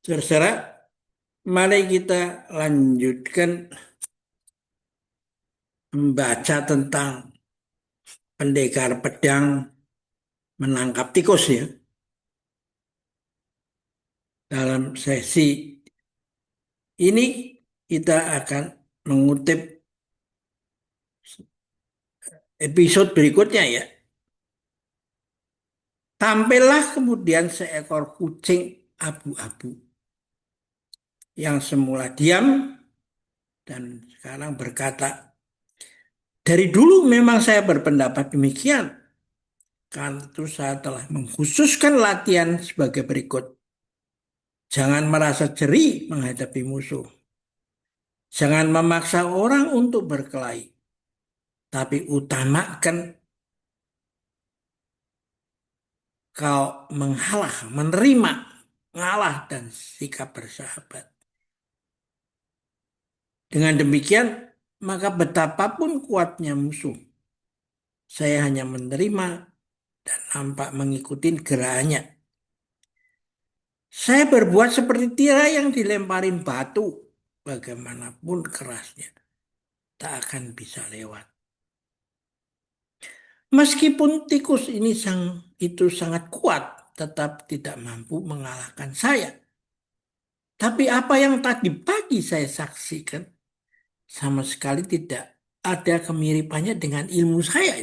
Terserah, mari kita lanjutkan membaca tentang pendekar pedang menangkap tikus ya. Dalam sesi ini kita akan mengutip episode berikutnya ya. Tampillah kemudian seekor kucing abu-abu yang semula diam dan sekarang berkata, dari dulu memang saya berpendapat demikian. Karena itu saya telah mengkhususkan latihan sebagai berikut. Jangan merasa jeri menghadapi musuh. Jangan memaksa orang untuk berkelahi. Tapi utamakan kau mengalah, menerima, ngalah dan sikap bersahabat. Dengan demikian, maka betapapun kuatnya musuh, saya hanya menerima dan nampak mengikuti gerakannya. Saya berbuat seperti tirai yang dilemparin batu, bagaimanapun kerasnya, tak akan bisa lewat. Meskipun tikus ini itu sangat kuat, tetap tidak mampu mengalahkan saya. Tapi apa yang tadi pagi saya saksikan, sama sekali tidak ada kemiripannya dengan ilmu saya.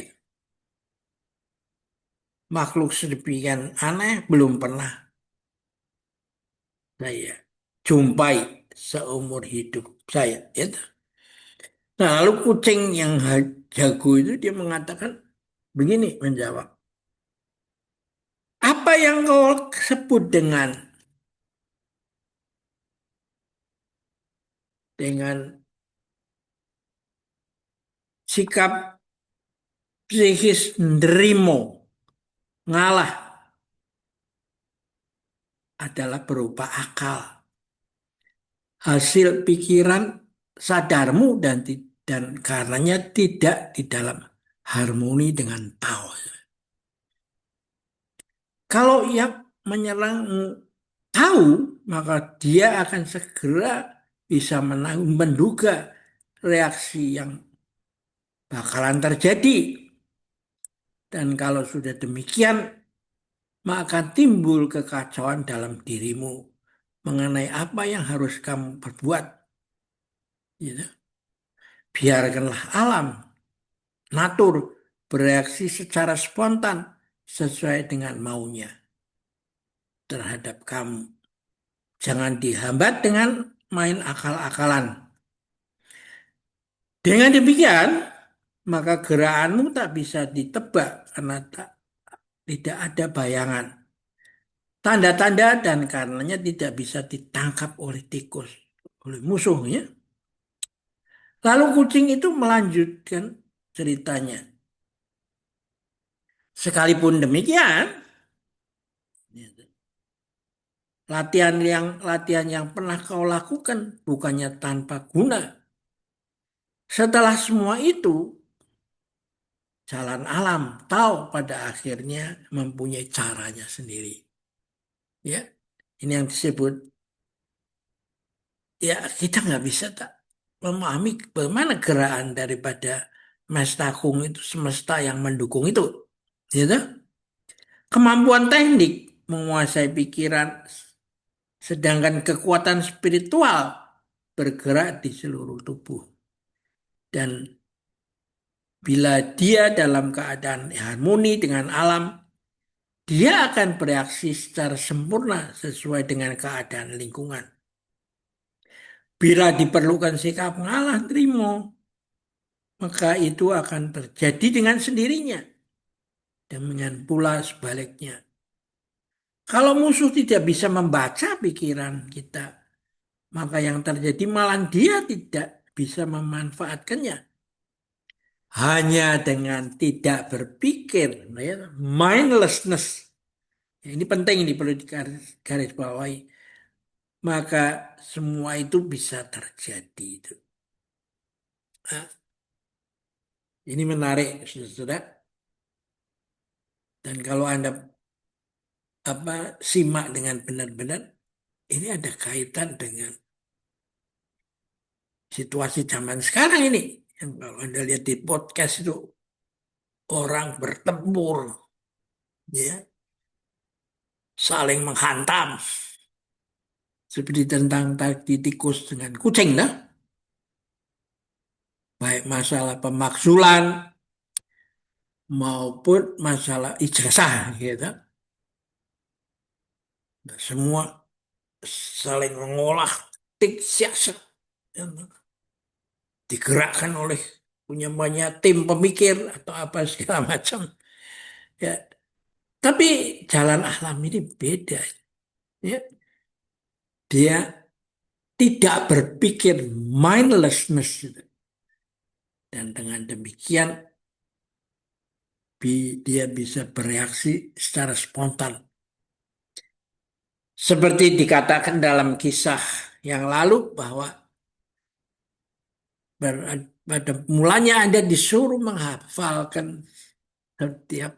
Makhluk sedemikian aneh belum pernah saya jumpai seumur hidup saya. Gitu. Nah, lalu kucing yang jago itu dia mengatakan begini menjawab. Apa yang kau sebut dengan sikap psikis nerimo, ngalah adalah berupa akal, hasil pikiran sadarmu dan karenanya tidak di dalam harmoni dengan Tao. Kalau yang menyerang tahu, maka dia akan segera bisa menduga reaksi yang bakalan terjadi. Dan kalau sudah demikian, maka timbul kekacauan dalam dirimu mengenai apa yang harus kamu perbuat. Gitu. Biarkanlah alam, natur, bereaksi secara spontan sesuai dengan maunya terhadap kamu. Jangan dihambat dengan main akal-akalan. Dengan demikian, maka gerakanmu tak bisa ditebak karena tidak ada bayangan. Tanda-tanda dan karenanya tidak bisa ditangkap oleh tikus, oleh musuhnya. Lalu kucing itu melanjutkan ceritanya. Sekalipun demikian, latihan yang pernah kau lakukan bukannya tanpa guna. Setelah semua itu, jalan alam tahu pada akhirnya mempunyai caranya sendiri. Ya, ini yang disebut ya kita nggak bisa tak memahami bagaimana gerakan daripada Mestakung itu semesta yang mendukung itu. Gitu? Kemampuan teknik menguasai pikiran sedangkan kekuatan spiritual bergerak di seluruh tubuh. Dan bila dia dalam keadaan harmoni dengan alam, dia akan bereaksi secara sempurna sesuai dengan keadaan lingkungan. Bila diperlukan sikap mengalah terima, maka itu akan terjadi dengan sendirinya. Demikian pula sebaliknya. Kalau musuh tidak bisa membaca pikiran kita, maka yang terjadi malah dia tidak bisa memanfaatkannya. Hanya dengan tidak berpikir, ya, mindlessness. Ini penting, ini perlu digaris bawahi. Maka semua itu bisa terjadi. Itu. Nah, ini menarik, saudara. Dan kalau Anda simak dengan benar-benar, ini ada kaitan dengan situasi zaman sekarang ini. Yang kalau Anda lihat di podcast itu orang bertempur, ya, saling menghantam. Seperti tentang tadi tikus dengan kucing, nah. Baik masalah pemakzulan maupun masalah ijazah, gitu. Nah, semua saling mengolah tik siasat yang digerakkan oleh punya banyak tim pemikir atau apa segala macam. Ya, tapi jalan alam ini beda. Ya, dia tidak berpikir mindlessness gitu. Dan dengan demikian dia bisa bereaksi secara spontan. Seperti dikatakan dalam kisah yang lalu bahwa pada mulanya Anda disuruh menghafalkan setiap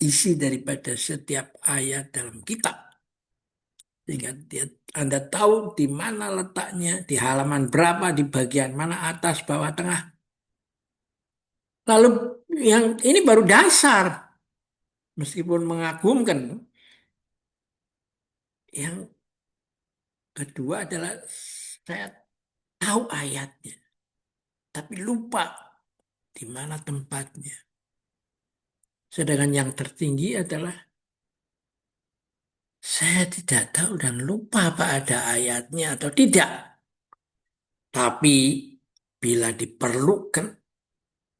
isi daripada setiap ayat dalam kitab. Sehingga Anda tahu di mana letaknya, di halaman berapa, di bagian mana atas, bawah, tengah. Lalu yang ini baru dasar, meskipun mengagumkan. Yang kedua adalah saya tahu ayatnya, tapi lupa di mana tempatnya. Sedangkan yang tertinggi adalah saya tidak tahu dan lupa apa ada ayatnya atau tidak. Tapi bila diperlukan,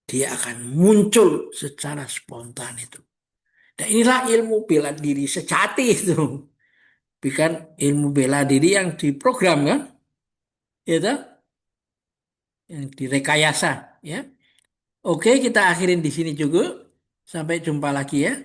dia akan muncul secara spontan itu. Dan inilah ilmu bela diri sejati itu. Bukan ilmu bela diri yang diprogram kan, ya toh? Yang direkayasa, ya. Oke, kita akhirin di sini juga. Sampai jumpa lagi ya.